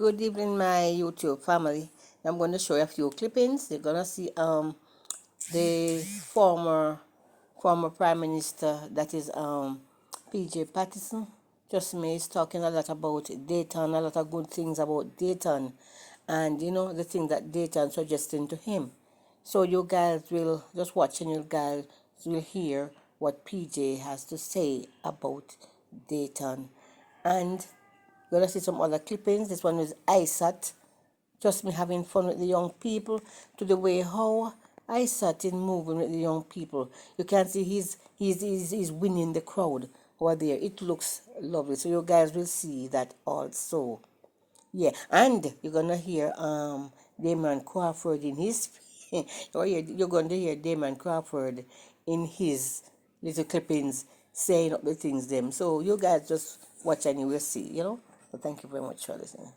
Good evening, my YouTube family. I'm going to show you a few clippings. You're going to see the former Prime Minister, that is PJ Patterson. Just me, is talking a lot about Dayton, a lot of good things about Dayton, and you know the thing that Dayton suggesting to him. So you guys will just watch and you guys will hear what PJ has to say about Dayton. And you're going to see some other clippings. This one is Isat. Just me having fun with the young people, to the way how Isat is moving with the young people. You can see he's winning the crowd over there. It looks lovely. So you guys will see that also. Yeah, and you're gonna hear Damian Crawford in his you're going to hear Damian Crawford in his little clippings saying up the things them. So you guys just watch and you will see, you know. So thank you very much for listening.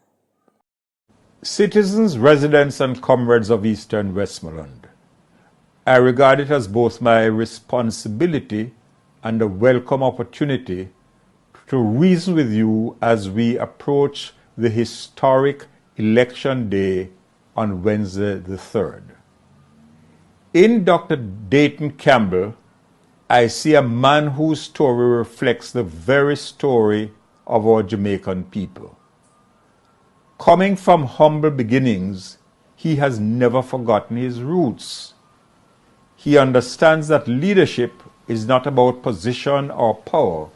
Citizens, residents, and comrades of Eastern Westmoreland, I regard it as both my responsibility and a welcome opportunity to reason with you as we approach the historic election day on Wednesday the 3rd. In Dr. Dayton Campbell, I see a man whose story reflects the very story of our Jamaican people. Coming from humble beginnings, he has never forgotten his roots. He understands that leadership is not about position or power,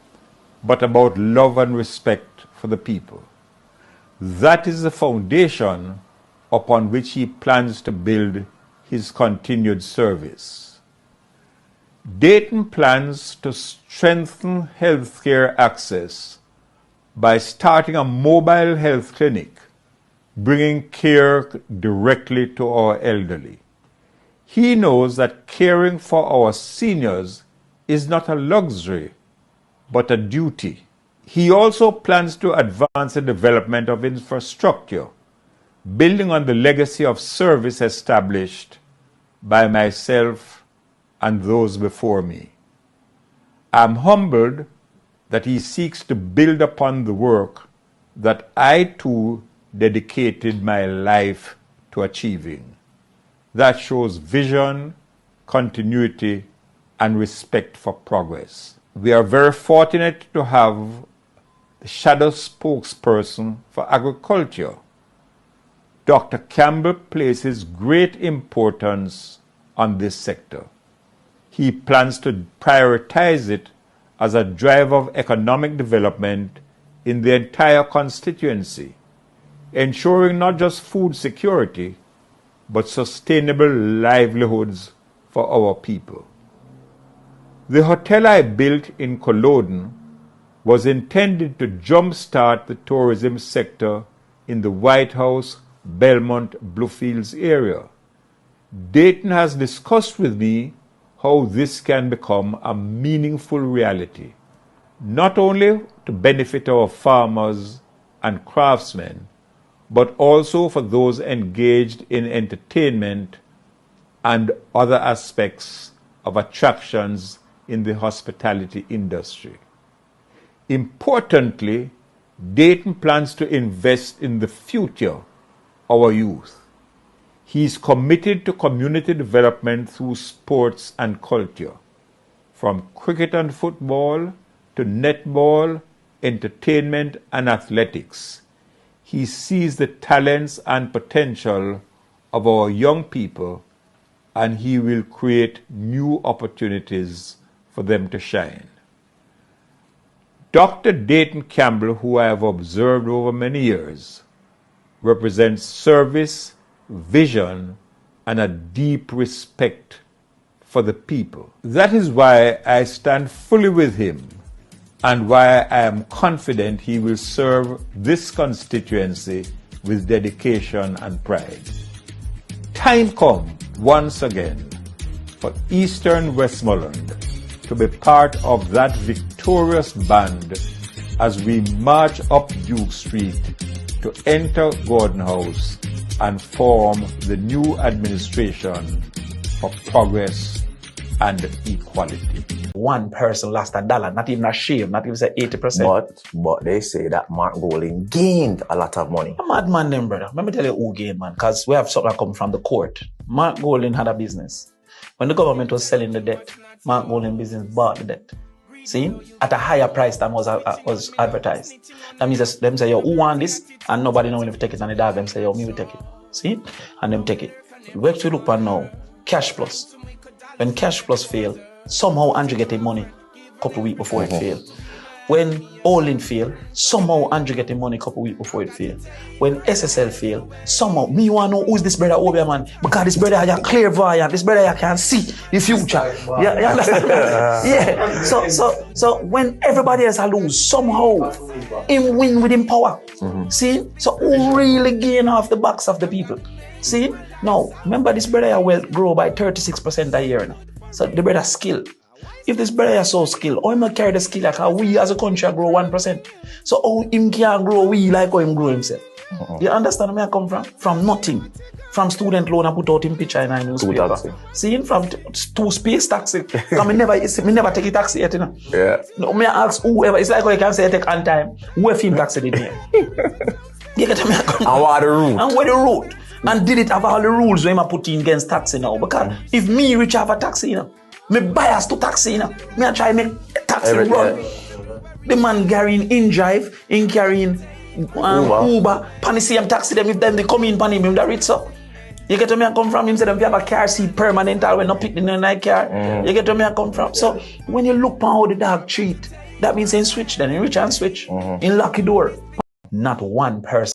but about love and respect for the people. That is the foundation upon which he plans to build his continued service. Dayton plans to strengthen healthcare access by starting a mobile health clinic, bringing care directly to our elderly. He knows that caring for our seniors is not a luxury, but a duty. He also plans to advance the development of infrastructure, building on the legacy of service established by myself and those before me. I'm humbled that he seeks to build upon the work that I too dedicated my life to achieving. That shows vision, continuity, and respect for progress. We are very fortunate to have the shadow spokesperson for agriculture. Dr. Campbell places great importance on this sector. He plans to prioritize it as a driver of economic development in the entire constituency, ensuring not just food security, but sustainable livelihoods for our people. The hotel I built in Culloden was intended to jumpstart the tourism sector in the White House, Belmont, Bluefields area. Dayton has discussed with me how this can become a meaningful reality, not only to benefit our farmers and craftsmen, but also for those engaged in entertainment and other aspects of attractions in the hospitality industry. Importantly, Dayton plans to invest in the future, our youth. He is committed to community development through sports and culture, from cricket and football to netball, entertainment, and athletics. He sees the talents and potential of our young people, and he will create new opportunities for them to shine. Dr. Dayton Campbell, who I have observed over many years, represents service, vision, and a deep respect for the people. That is why I stand fully with him and why I am confident he will serve this constituency with dedication and pride. Time come once again for Eastern Westmoreland to be part of that victorious band as we march up Duke Street to enter Gordon House and form the new administration for progress and equality. one person lost $1, not even a shave, not even say 80%. But they say that Mark Golding gained a lot of money. A madman them, brother. Let me tell you who gained, man, because we have something come from the court. Mark Golding had a business. When the government was selling the debt, Mark Golding business bought the debt. See? At a higher price than was advertised. That means them say, yo, who want this? And nobody know when to take it. And the dog them say, yo, me will take it. See? And them take it. Where to look at now? Cash Plus. When Cash Plus fail, somehow Andrew get the money a couple weeks before it fail. When All-In fail, somehow Andrew get the money a couple weeks before it fail. When SSL fail, somehow me want to know who's this brother over here, man. Because this brother has clairvoyant, this brother can see the future. Yeah, you understand? Yeah. So when everybody else lose, somehow him win with him power. See? So who really gain off the backs of the people? See? Now, remember this brother will grow by 36% a year now. So the brother skill. If this brother is so skilled, how him carry the skill like how we as a country grow 1%? So how him can grow we like how him grow himself? You understand where I come from? From nothing. From student loan I put out him picture in a newspaper. Seeing from two space taxi. Because me never take a taxi yet, you know. Yeah. No, me ask whoever. It's like how you can say I take on time. Who film taxi did here? You get me? And what are the route? And where the route? And did it have all the rules when I put in against taxi now? Because if me reach have a taxi, you know, me bias to taxi, you know. Me I try make taxi run. The man carrying in drive, in carrying Uber, pan the same taxi them if them they come in pan him that rich up. You get to me I come from him say them if you have a car seat permanent or when not pick the night car. You get to me I come from. So when you look on how the dog treat, that means in switch then in reach and switch. In lucky door. Not one person.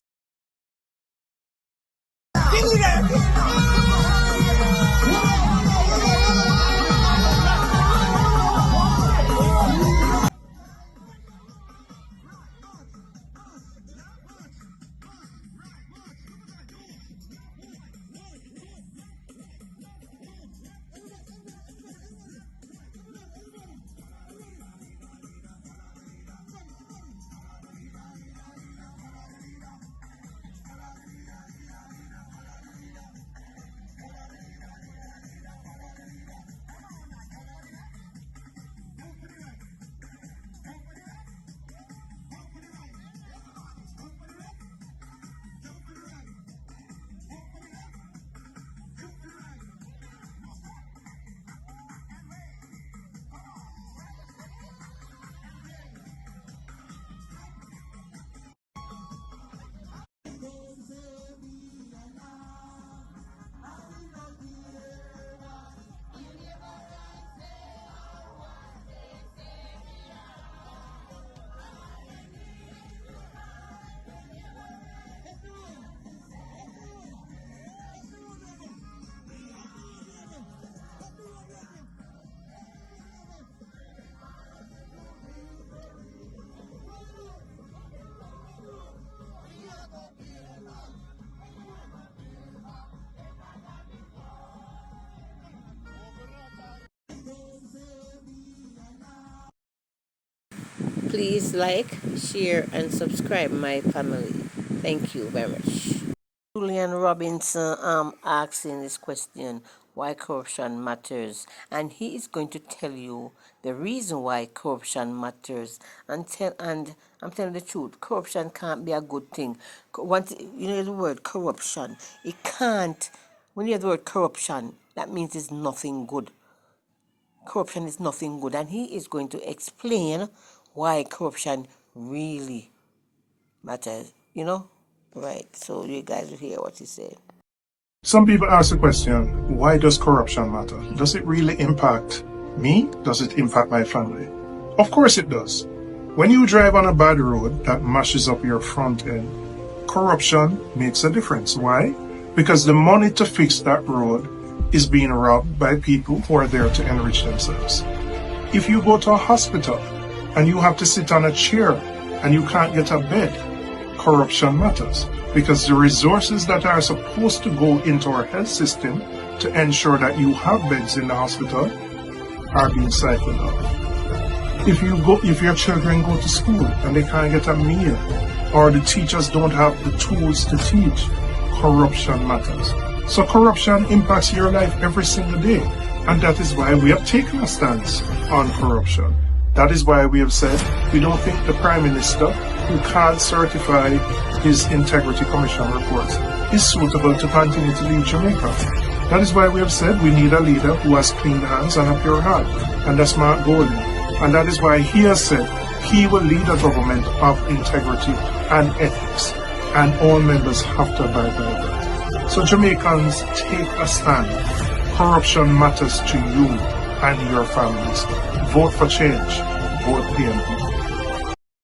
Please like, share, and subscribe my family. Thank you very much. Julian Robinson asking this question, why corruption matters, and he is going to tell you the reason why corruption matters. And I'm telling the truth, corruption can't be a good thing. Once you know the word corruption, it can't. When you hear the word corruption, that means it's nothing good. Corruption is nothing good, and he is going to explain why corruption really matters, you know? Right, so you guys will hear what he said. Some people ask the question, why does corruption matter? Does it really impact me? Does it impact my family? Of course it does. When you drive on a bad road that mashes up your front end, corruption makes a difference. Why? Because the money to fix that road is being robbed by people who are there to enrich themselves. If you go to a hospital and you have to sit on a chair and you can't get a bed, corruption matters, because the resources that are supposed to go into our health system to ensure that you have beds in the hospital are being siphoned out. If your children go to school and they can't get a meal, or the teachers don't have the tools to teach, corruption matters. So corruption impacts your life every single day. And that is why we have taken a stance on corruption. That is why we have said we don't think the Prime Minister, who can't certify his Integrity Commission reports, is suitable to continue to lead Jamaica. That is why we have said we need a leader who has clean hands and a pure heart, and that's Mark Golding. And that is why he has said he will lead a government of integrity and ethics, and all members have to abide by that. So Jamaicans, take a stand. Corruption matters to you and your families. Vote for change. Vote PNP.